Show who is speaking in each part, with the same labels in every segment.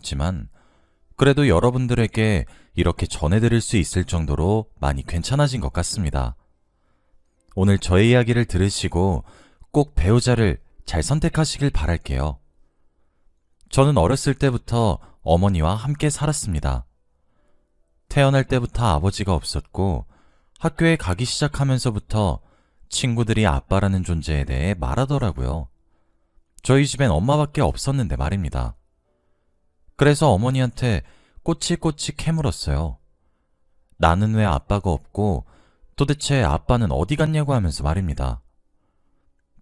Speaker 1: 없지만 그래도 여러분들에게 이렇게 전해드릴 수 있을 정도로 많이 괜찮아진 것 같습니다. 오늘 저의 이야기를 들으시고 꼭 배우자를 잘 선택하시길 바랄게요. 저는 어렸을 때부터 어머니와 함께 살았습니다. 태어날 때부터 아버지가 없었고 학교에 가기 시작하면서부터 친구들이 아빠라는 존재에 대해 말하더라고요. 저희 집엔 엄마밖에 없었는데 말입니다. 그래서 어머니한테 꼬치꼬치 캐물었어요. 나는 왜 아빠가 없고 도대체 아빠는 어디 갔냐고 하면서 말입니다.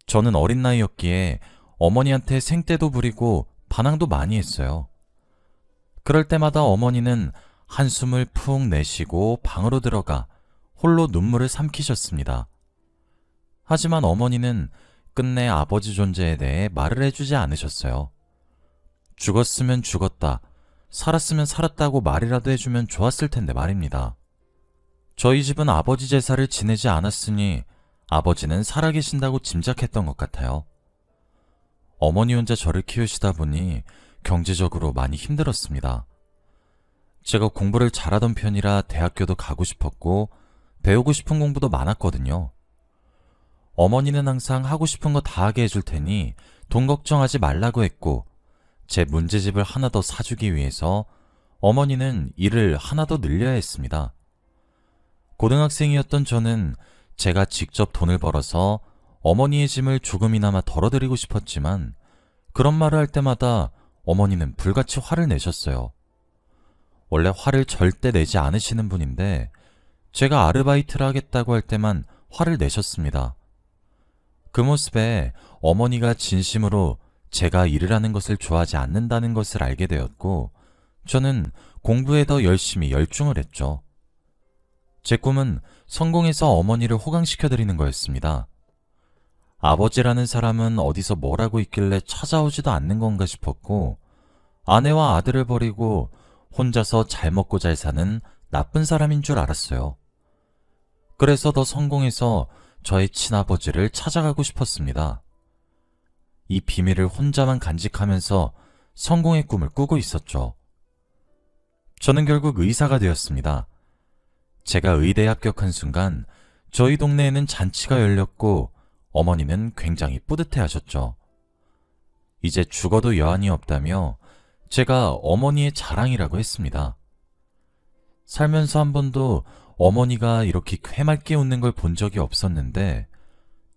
Speaker 1: 저는 어린 나이였기에 어머니한테 생떼도 부리고 반항도 많이 했어요. 그럴 때마다 어머니는 한숨을 푹 내쉬고 방으로 들어가 홀로 눈물을 삼키셨습니다. 하지만 어머니는 끝내 아버지 존재에 대해 말을 해주지 않으셨어요. 죽었으면 죽었다, 살았으면 살았다고 말이라도 해주면 좋았을 텐데 말입니다. 저희 집은 아버지 제사를 지내지 않았으니 아버지는 살아계신다고 짐작했던 것 같아요. 어머니 혼자 저를 키우시다 보니 경제적으로 많이 힘들었습니다. 제가 공부를 잘하던 편이라 대학교도 가고 싶었고 배우고 싶은 공부도 많았거든요. 어머니는 항상 하고 싶은 거 다 하게 해줄 테니 돈 걱정하지 말라고 했고 제 문제집을 하나 더 사주기 위해서 어머니는 일을 하나 더 늘려야 했습니다. 고등학생이었던 저는 제가 직접 돈을 벌어서 어머니의 짐을 조금이나마 덜어드리고 싶었지만 그런 말을 할 때마다 어머니는 불같이 화를 내셨어요. 원래 화를 절대 내지 않으시는 분인데 제가 아르바이트를 하겠다고 할 때만 화를 내셨습니다. 그 모습에 어머니가 진심으로 제가 일을 하는 것을 좋아하지 않는다는 것을 알게 되었고 저는 공부에 더 열심히 열중을 했죠. 제 꿈은 성공해서 어머니를 호강시켜드리는 거였습니다. 아버지라는 사람은 어디서 뭘 하고 있길래 찾아오지도 않는 건가 싶었고 아내와 아들을 버리고 혼자서 잘 먹고 잘 사는 나쁜 사람인 줄 알았어요. 그래서 더 성공해서 저의 친아버지를 찾아가고 싶었습니다. 이 비밀을 혼자만 간직하면서 성공의 꿈을 꾸고 있었죠. 저는 결국 의사가 되었습니다. 제가 의대에 합격한 순간 저희 동네에는 잔치가 열렸고 어머니는 굉장히 뿌듯해 하셨죠. 이제 죽어도 여한이 없다며 제가 어머니의 자랑이라고 했습니다. 살면서 한 번도 어머니가 이렇게 해맑게 웃는 걸 본 적이 없었는데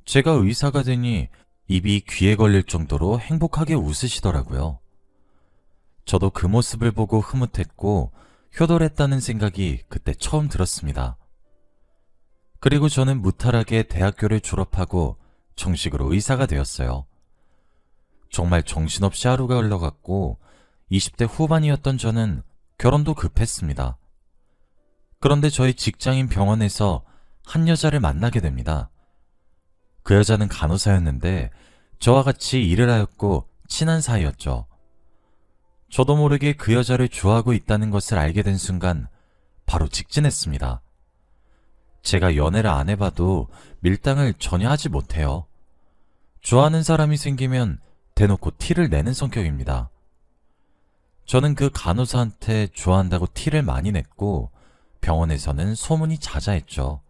Speaker 1: 제가 의사가 되니 입이 귀에 걸릴 정도로 행복하게 웃으시더라고요. 저도 그 모습을 보고 흐뭇했고 효돌했다는 생각이 그때 처음 들었습니다. 그리고 저는 무탈하게 대학교를 졸업하고 정식으로 의사가 되었어요. 정말 정신없이 하루가 흘러갔고 20대 후반이었던 저는 결혼도 급했습니다. 그런데 저희 직장인 병원에서 한 여자를 만나게 됩니다. 그 여자는 간호사였는데 저와 같이 일을 하였고 친한 사이였죠. 저도 모르게 그 여자를 좋아하고 있다는 것을 알게 된 순간 바로 직진했습니다. 제가 연애를 안 해봐도 밀당을 전혀 하지 못해요. 좋아하는 사람이 생기면 대놓고 티를 내는 성격입니다. 저는 그 간호사한테 좋아한다고 티를 많이 냈고 병원에서는 소문이 자자했죠.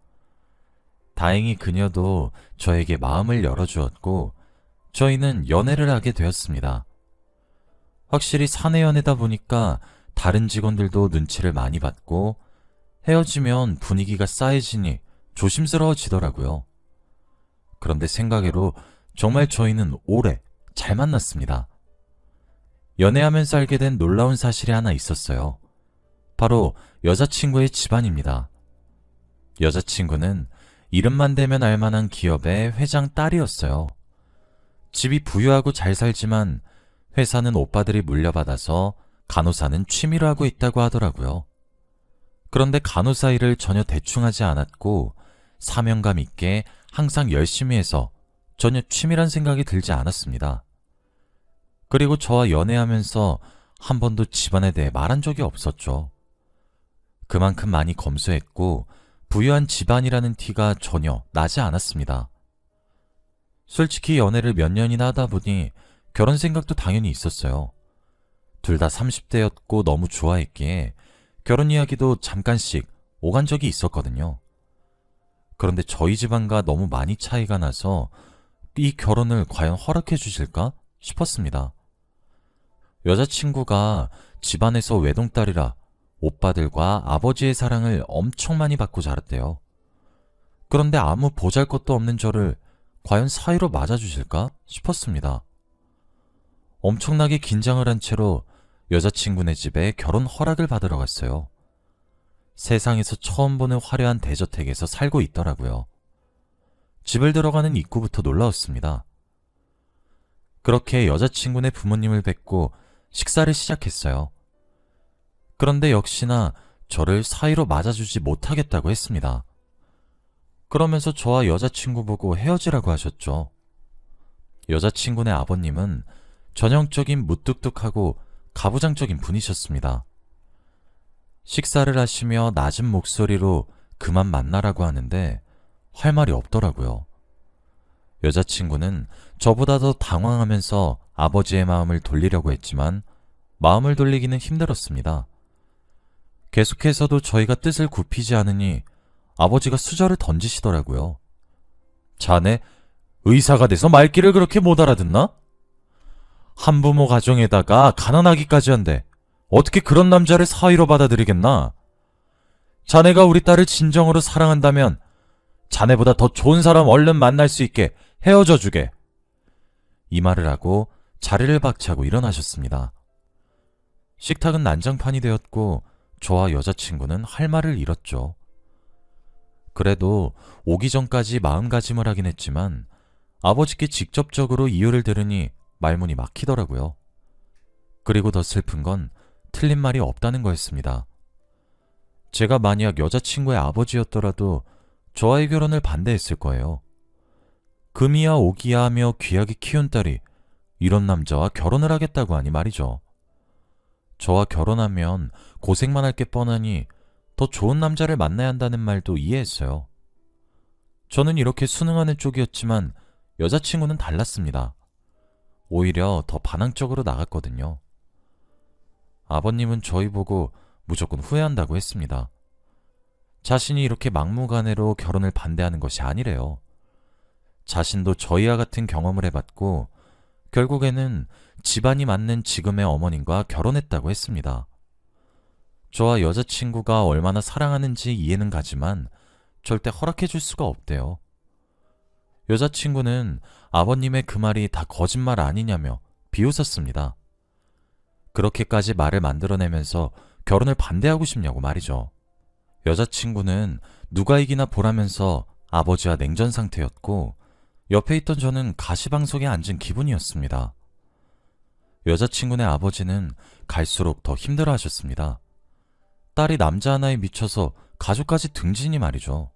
Speaker 1: 다행히 그녀도 저에게 마음을 열어주었고 저희는 연애를 하게 되었습니다. 확실히 사내 연애다 보니까 다른 직원들도 눈치를 많이 받고 헤어지면 분위기가 싸해지니 조심스러워지더라고요. 그런데 생각외로 정말 저희는 오래 잘 만났습니다. 연애하면서 알게 된 놀라운 사실이 하나 있었어요. 바로 여자친구의 집안입니다. 여자친구는 이름만 대면 알만한 기업의 회장 딸이었어요. 집이 부유하고 잘 살지만 회사는 오빠들이 물려받아서 간호사는 취미로 하고 있다고 하더라고요. 그런데 간호사 일을 전혀 대충 하지 않았고 사명감 있게 항상 열심히 해서 전혀 취미란 생각이 들지 않았습니다. 그리고 저와 연애하면서 한 번도 집안에 대해 말한 적이 없었죠. 그만큼 많이 검소했고 부유한 집안이라는 티가 전혀 나지 않았습니다. 솔직히 연애를 몇 년이나 하다 보니 결혼 생각도 당연히 있었어요. 둘 다 30대였고 너무 좋아했기에 결혼 이야기도 잠깐씩 오간 적이 있었거든요. 그런데 저희 집안과 너무 많이 차이가 나서 이 결혼을 과연 허락해 주실까 싶었습니다. 여자친구가 집안에서 외동딸이라 오빠들과 아버지의 사랑을 엄청 많이 받고 자랐대요. 그런데 아무 보잘것도 없는 저를 과연 사이로 맞아주실까 싶었습니다. 엄청나게 긴장을 한 채로 여자친구네 집에 결혼 허락을 받으러 갔어요. 세상에서 처음 보는 화려한 대저택에서 살고 있더라고요. 집을 들어가는 입구부터 놀라웠습니다. 그렇게 여자친구네 부모님을 뵙고 식사를 시작했어요. 그런데 역시나 저를 사이로 맞아주지 못하겠다고 했습니다. 그러면서 저와 여자친구 보고 헤어지라고 하셨죠. 여자친구네 아버님은 전형적인 무뚝뚝하고 가부장적인 분이셨습니다. 식사를 하시며 낮은 목소리로 그만 만나라고 하는데 할 말이 없더라고요. 여자친구는 저보다 더 당황하면서 아버지의 마음을 돌리려고 했지만 마음을 돌리기는 힘들었습니다. 계속해서도 저희가 뜻을 굽히지 않으니 아버지가 수저를 던지시더라고요. 자네 의사가 돼서 말귀를 그렇게 못 알아듣나? 한부모 가정에다가 가난하기까지 한데 어떻게 그런 남자를 사위로 받아들이겠나? 자네가 우리 딸을 진정으로 사랑한다면 자네보다 더 좋은 사람 얼른 만날 수 있게 헤어져 주게. 이 말을 하고 자리를 박차고 일어나셨습니다. 식탁은 난장판이 되었고 저와 여자친구는 할 말을 잃었죠. 그래도 오기 전까지 마음가짐을 하긴 했지만 아버지께 직접적으로 이유를 들으니 말문이 막히더라고요. 그리고 더 슬픈 건 틀린 말이 없다는 거였습니다. 제가 만약 여자친구의 아버지였더라도 저와의 결혼을 반대했을 거예요. 금이야 오기야 하며 귀하게 키운 딸이 이런 남자와 결혼을 하겠다고 하니 말이죠. 저와 결혼하면 고생만 할 게 뻔하니 더 좋은 남자를 만나야 한다는 말도 이해했어요. 저는 이렇게 순응하는 쪽이었지만 여자친구는 달랐습니다. 오히려 더 반항적으로 나갔거든요. 아버님은 저희 보고 무조건 후회한다고 했습니다. 자신이 이렇게 막무가내로 결혼을 반대하는 것이 아니래요. 자신도 저희와 같은 경험을 해봤고 결국에는 집안이 맞는 지금의 어머님과 결혼했다고 했습니다. 저와 여자친구가 얼마나 사랑하는지 이해는 가지만 절대 허락해 줄 수가 없대요. 여자친구는 아버님의 그 말이 다 거짓말 아니냐며 비웃었습니다. 그렇게까지 말을 만들어내면서 결혼을 반대하고 싶냐고 말이죠. 여자친구는 누가 이기나 보라면서 아버지와 냉전 상태였고 옆에 있던 저는 가시방석에 앉은 기분이었습니다. 여자친구네 아버지는 갈수록 더 힘들어 하셨습니다. 딸이 남자 하나에 미쳐서 가족까지 등지니 말이죠.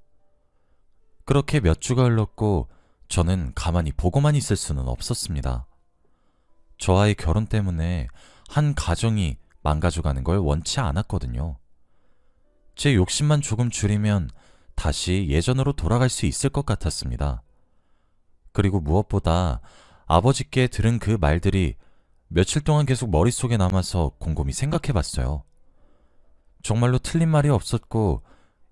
Speaker 1: 그렇게 몇 주가 흘렀고 저는 가만히 보고만 있을 수는 없었습니다. 저와의 결혼 때문에 한 가정이 망가져가는 걸 원치 않았거든요. 제 욕심만 조금 줄이면 다시 예전으로 돌아갈 수 있을 것 같았습니다. 그리고 무엇보다 아버지께 들은 그 말들이 며칠 동안 계속 머릿속에 남아서 곰곰이 생각해봤어요. 정말로 틀린 말이 없었고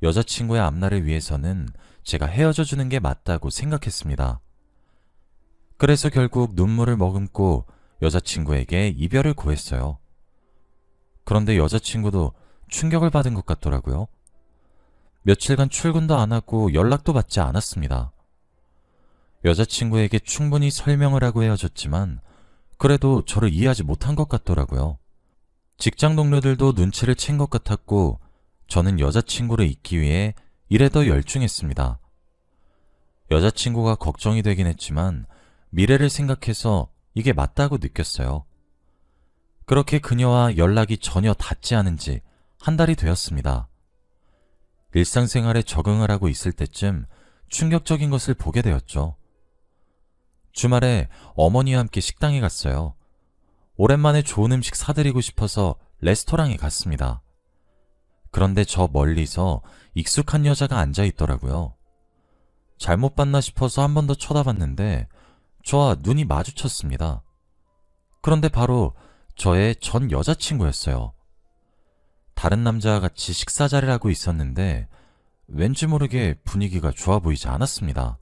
Speaker 1: 여자친구의 앞날을 위해서는 제가 헤어져 주는 게 맞다고 생각했습니다. 그래서 결국 눈물을 머금고 여자친구에게 이별을 고했어요. 그런데 여자친구도 충격을 받은 것 같더라고요. 며칠간 출근도 안 하고 연락도 받지 않았습니다. 여자친구에게 충분히 설명을 하고 헤어졌지만 그래도 저를 이해하지 못한 것 같더라고요. 직장 동료들도 눈치를 챈 것 같았고 저는 여자친구를 잊기 위해 일에 더 열중했습니다. 여자친구가 걱정이 되긴 했지만 미래를 생각해서 이게 맞다고 느꼈어요. 그렇게 그녀와 연락이 전혀 닿지 않은 지 한 달이 되었습니다. 일상생활에 적응을 하고 있을 때쯤 충격적인 것을 보게 되었죠. 주말에 어머니와 함께 식당에 갔어요. 오랜만에 좋은 음식 사드리고 싶어서 레스토랑에 갔습니다. 그런데 저 멀리서 익숙한 여자가 앉아 있더라고요. 잘못 봤나 싶어서 한 번 더 쳐다봤는데 저와 눈이 마주쳤습니다. 그런데 바로 저의 전 여자친구였어요. 다른 남자와 같이 식사 자리를 하고 있었는데 왠지 모르게 분위기가 좋아 보이지 않았습니다.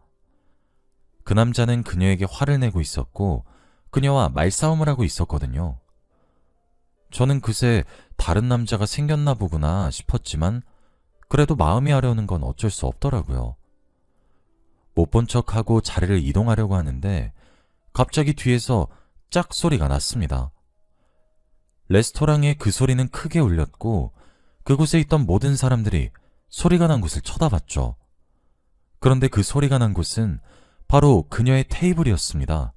Speaker 1: 그 남자는 그녀에게 화를 내고 있었고 그녀와 말싸움을 하고 있었거든요. 저는 그새 다른 남자가 생겼나 보구나 싶었지만 그래도 마음이 아려오는 건 어쩔 수 없더라고요. 못 본 척하고 자리를 이동하려고 하는데 갑자기 뒤에서 짝 소리가 났습니다. 레스토랑에 그 소리는 크게 울렸고 그곳에 있던 모든 사람들이 소리가 난 곳을 쳐다봤죠. 그런데 그 소리가 난 곳은 바로 그녀의 테이블이었습니다.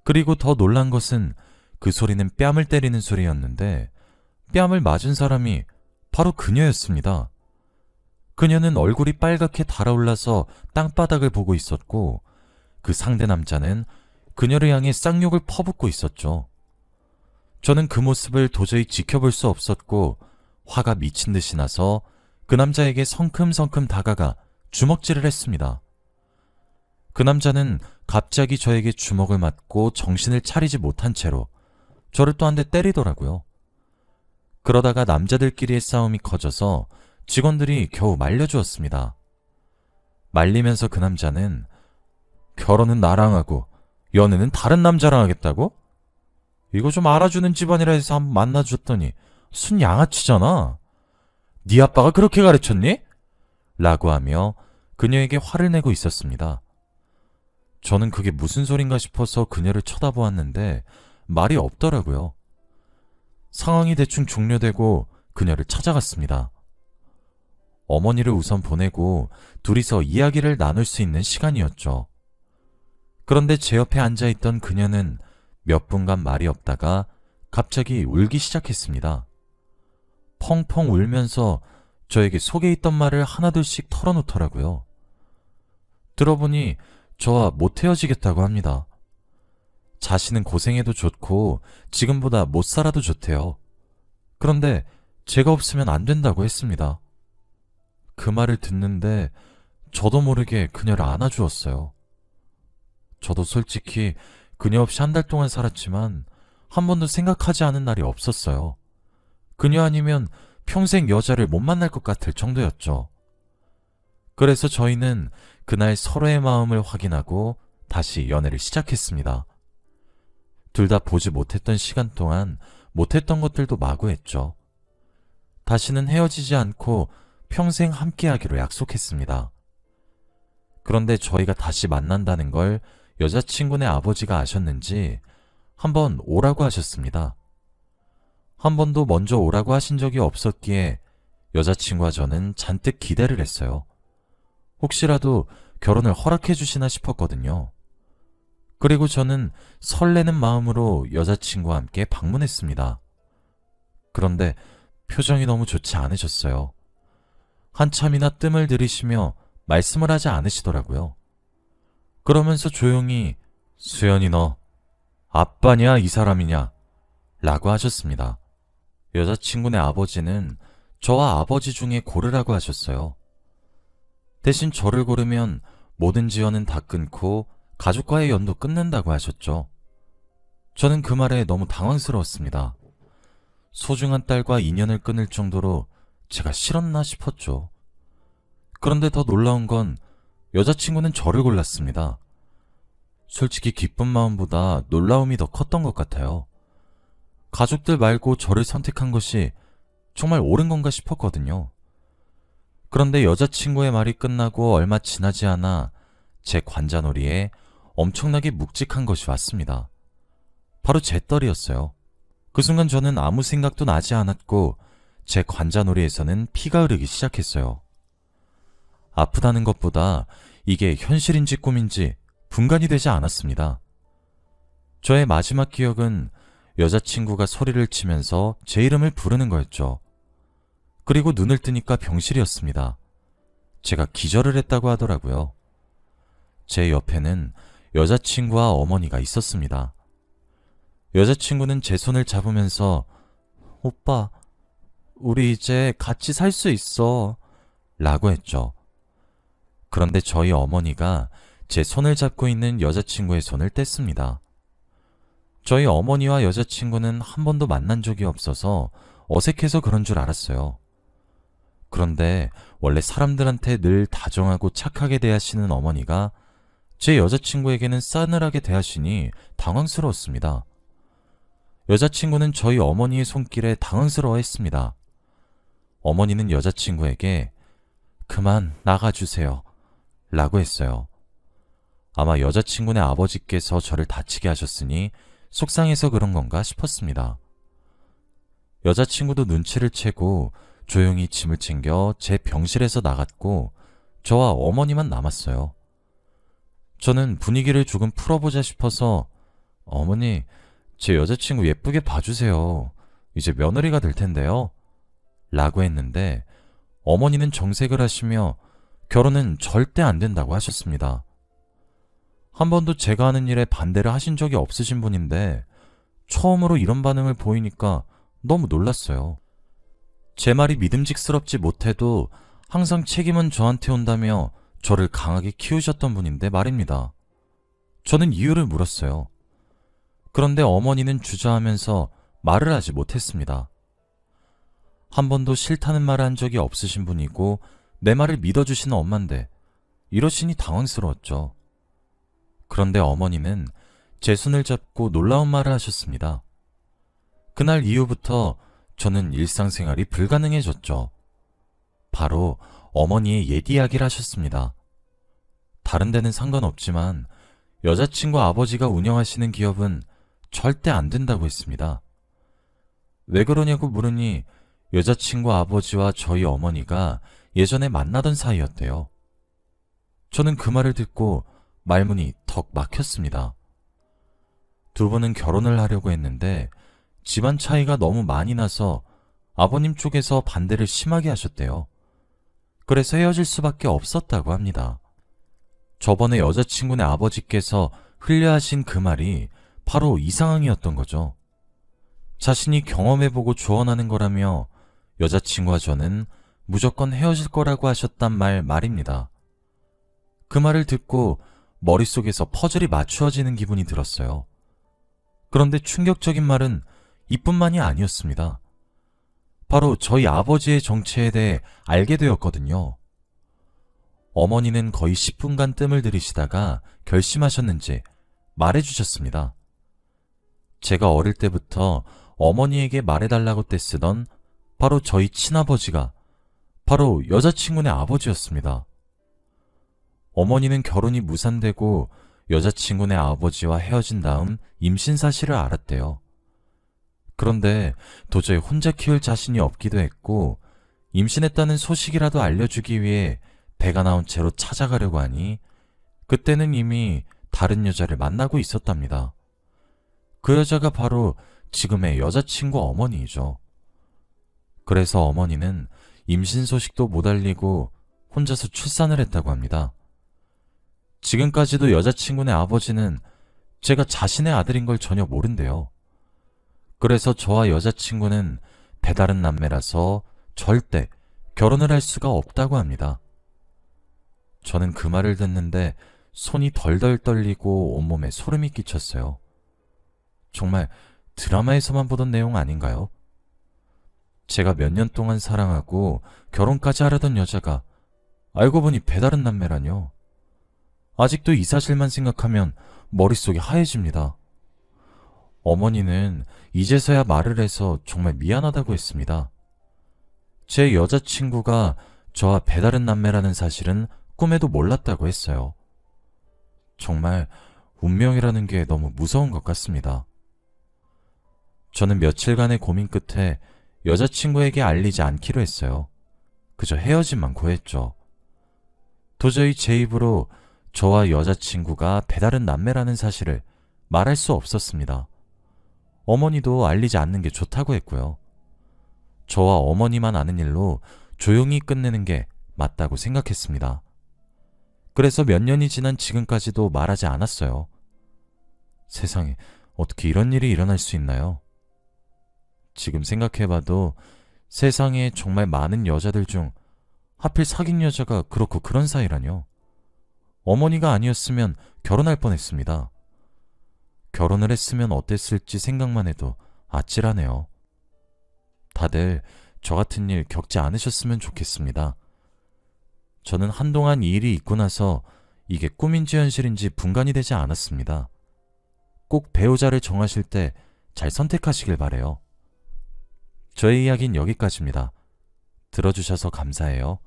Speaker 1: 그리고 더 놀란 것은 그 소리는 뺨을 때리는 소리였는데 뺨을 맞은 사람이 바로 그녀였습니다. 그녀는 얼굴이 빨갛게 달아올라서 땅바닥을 보고 있었고 그 상대 남자는 그녀를 향해 쌍욕을 퍼붓고 있었죠. 저는 그 모습을 도저히 지켜볼 수 없었고 화가 미친 듯이 나서 그 남자에게 성큼성큼 다가가 주먹질을 했습니다. 그 남자는 갑자기 저에게 주먹을 맞고 정신을 차리지 못한 채로 저를 또 한 대 때리더라고요. 그러다가 남자들끼리의 싸움이 커져서 직원들이 겨우 말려주었습니다. 말리면서 그 남자는 결혼은 나랑 하고 연애는 다른 남자랑 하겠다고? 이거 좀 알아주는 집안이라 해서 한번 만나줬더니 순 양아치잖아. 네 아빠가 그렇게 가르쳤니? 라고 하며 그녀에게 화를 내고 있었습니다. 저는 그게 무슨 소린가 싶어서 그녀를 쳐다보았는데 말이 없더라고요. 상황이 대충 종료되고 그녀를 찾아갔습니다. 어머니를 우선 보내고 둘이서 이야기를 나눌 수 있는 시간이었죠. 그런데 제 옆에 앉아있던 그녀는 몇 분간 말이 없다가 갑자기 울기 시작했습니다. 펑펑 울면서 저에게 속에 있던 말을 하나둘씩 털어놓더라고요. 들어보니 저와 못 헤어지겠다고 합니다. 자신은 고생해도 좋고 지금보다 못 살아도 좋대요. 그런데 제가 없으면 안 된다고 했습니다. 그 말을 듣는데 저도 모르게 그녀를 안아주었어요. 저도 솔직히 그녀 없이 한 달 동안 살았지만 한 번도 생각하지 않은 날이 없었어요. 그녀 아니면 평생 여자를 못 만날 것 같을 정도였죠. 그래서 저희는 그날 서로의 마음을 확인하고 다시 연애를 시작했습니다. 둘 다 보지 못했던 시간 동안 못했던 것들도 마구 했죠. 다시는 헤어지지 않고 평생 함께하기로 약속했습니다. 그런데 저희가 다시 만난다는 걸 여자친구네 아버지가 아셨는지 한번 오라고 하셨습니다. 한 번도 먼저 오라고 하신 적이 없었기에 여자친구와 저는 잔뜩 기대를 했어요. 혹시라도 결혼을 허락해 주시나 싶었거든요. 그리고 저는 설레는 마음으로 여자친구와 함께 방문했습니다. 그런데 표정이 너무 좋지 않으셨어요. 한참이나 뜸을 들이쉬며 말씀을 하지 않으시더라고요. 그러면서 조용히 수연이 너 아빠냐 이 사람이냐 라고 하셨습니다. 여자친구네 아버지는 저와 아버지 중에 고르라고 하셨어요. 대신 저를 고르면 모든 지원은 다 끊고 가족과의 연도 끊는다고 하셨죠. 저는 그 말에 너무 당황스러웠습니다. 소중한 딸과 인연을 끊을 정도로 제가 싫었나 싶었죠. 그런데 더 놀라운 건 여자친구는 저를 골랐습니다. 솔직히 기쁜 마음보다 놀라움이 더 컸던 것 같아요. 가족들 말고 저를 선택한 것이 정말 옳은 건가 싶었거든요. 그런데 여자친구의 말이 끝나고 얼마 지나지 않아 제 관자놀이에 엄청나게 묵직한 것이 왔습니다. 바로 제 딸이었어요. 그 순간 저는 아무 생각도 나지 않았고 제 관자놀이에서는 피가 흐르기 시작했어요. 아프다는 것보다 이게 현실인지 꿈인지 분간이 되지 않았습니다. 저의 마지막 기억은 여자친구가 소리를 치면서 제 이름을 부르는 거였죠. 그리고 눈을 뜨니까 병실이었습니다. 제가 기절을 했다고 하더라고요. 제 옆에는 여자친구와 어머니가 있었습니다. 여자친구는 제 손을 잡으면서 오빠, 우리 이제 같이 살 수 있어 라고 했죠. 그런데 저희 어머니가 제 손을 잡고 있는 여자친구의 손을 뗐습니다. 저희 어머니와 여자친구는 한 번도 만난 적이 없어서 어색해서 그런 줄 알았어요. 그런데 원래 사람들한테 늘 다정하고 착하게 대하시는 어머니가 제 여자친구에게는 싸늘하게 대하시니 당황스러웠습니다. 여자친구는 저희 어머니의 손길에 당황스러워했습니다. 어머니는 여자친구에게 그만 나가주세요 라고 했어요. 아마 여자친구네 아버지께서 저를 다치게 하셨으니 속상해서 그런 건가 싶었습니다. 여자친구도 눈치를 채고 조용히 짐을 챙겨 제 병실에서 나갔고 저와 어머니만 남았어요. 저는 분위기를 조금 풀어보자 싶어서 어머니, 제 여자친구 예쁘게 봐주세요. 이제 며느리가 될 텐데요. 라고 했는데 어머니는 정색을 하시며 결혼은 절대 안 된다고 하셨습니다. 한 번도 제가 하는 일에 반대를 하신 적이 없으신 분인데 처음으로 이런 반응을 보이니까 너무 놀랐어요. 제 말이 믿음직스럽지 못해도 항상 책임은 저한테 온다며 저를 강하게 키우셨던 분인데 말입니다. 저는 이유를 물었어요. 그런데 어머니는 주저하면서 말을 하지 못했습니다. 한 번도 싫다는 말을 한 적이 없으신 분이고 내 말을 믿어주시는 엄마인데 이러시니 당황스러웠죠. 그런데 어머니는 제 손을 잡고 놀라운 말을 하셨습니다. 그날 이후부터 저는 일상생활이 불가능해졌죠. 바로 어머니의 옛 이야기를 하셨습니다. 다른 데는 상관없지만 여자친구 아버지가 운영하시는 기업은 절대 안 된다고 했습니다. 왜 그러냐고 물으니 여자친구 아버지와 저희 어머니가 예전에 만나던 사이였대요. 저는 그 말을 듣고 말문이 턱 막혔습니다. 두 분은 결혼을 하려고 했는데 집안 차이가 너무 많이 나서 아버님 쪽에서 반대를 심하게 하셨대요. 그래서 헤어질 수밖에 없었다고 합니다. 저번에 여자친구네 아버지께서 흘려하신 그 말이 바로 이 상황이었던 거죠. 자신이 경험해보고 조언하는 거라며 여자친구와 저는 무조건 헤어질 거라고 하셨단 말입니다. 그 말을 듣고 머릿속에서 퍼즐이 맞추어지는 기분이 들었어요. 그런데 충격적인 말은 이뿐만이 아니었습니다. 바로 저희 아버지의 정체에 대해 알게 되었거든요. 어머니는 거의 10분간 뜸을 들이시다가 결심하셨는지 말해주셨습니다. 제가 어릴 때부터 어머니에게 말해달라고 떼쓰던 바로 저희 친아버지가 바로 여자친구네 아버지였습니다. 어머니는 결혼이 무산되고 여자친구네 아버지와 헤어진 다음 임신 사실을 알았대요. 그런데 도저히 혼자 키울 자신이 없기도 했고 임신했다는 소식이라도 알려주기 위해 배가 나온 채로 찾아가려고 하니 그때는 이미 다른 여자를 만나고 있었답니다. 그 여자가 바로 지금의 여자친구 어머니이죠. 그래서 어머니는 임신 소식도 못 알리고 혼자서 출산을 했다고 합니다. 지금까지도 여자친구네 아버지는 제가 자신의 아들인 걸 전혀 모른대요. 그래서 저와 여자친구는 배다른 남매라서 절대 결혼을 할 수가 없다고 합니다. 저는 그 말을 듣는데 손이 덜덜 떨리고 온몸에 소름이 끼쳤어요. 정말 드라마에서만 보던 내용 아닌가요? 제가 몇 년 동안 사랑하고 결혼까지 하려던 여자가 알고 보니 배다른 남매라뇨. 아직도 이 사실만 생각하면 머릿속이 하얘집니다. 어머니는 이제서야 말을 해서 정말 미안하다고 했습니다. 제 여자친구가 저와 배다른 남매라는 사실은 꿈에도 몰랐다고 했어요. 정말 운명이라는 게 너무 무서운 것 같습니다. 저는 며칠간의 고민 끝에 여자친구에게 알리지 않기로 했어요. 그저 헤어짐만 구했죠. 도저히 제 입으로 저와 여자친구가 배다른 남매라는 사실을 말할 수 없었습니다. 어머니도 알리지 않는 게 좋다고 했고요. 저와 어머니만 아는 일로 조용히 끝내는 게 맞다고 생각했습니다. 그래서 몇 년이 지난 지금까지도 말하지 않았어요. 세상에 어떻게 이런 일이 일어날 수 있나요? 지금 생각해봐도 세상에 정말 많은 여자들 중 하필 사귄 여자가 그렇고 그런 사이라뇨. 어머니가 아니었으면 결혼할 뻔했습니다. 결혼을 했으면 어땠을지 생각만 해도 아찔하네요. 다들 저 같은 일 겪지 않으셨으면 좋겠습니다. 저는 한동안 이 일이 있고 나서 이게 꿈인지 현실인지 분간이 되지 않았습니다. 꼭 배우자를 정하실 때 잘 선택하시길 바래요. 저의 이야기는 여기까지입니다. 들어주셔서 감사해요.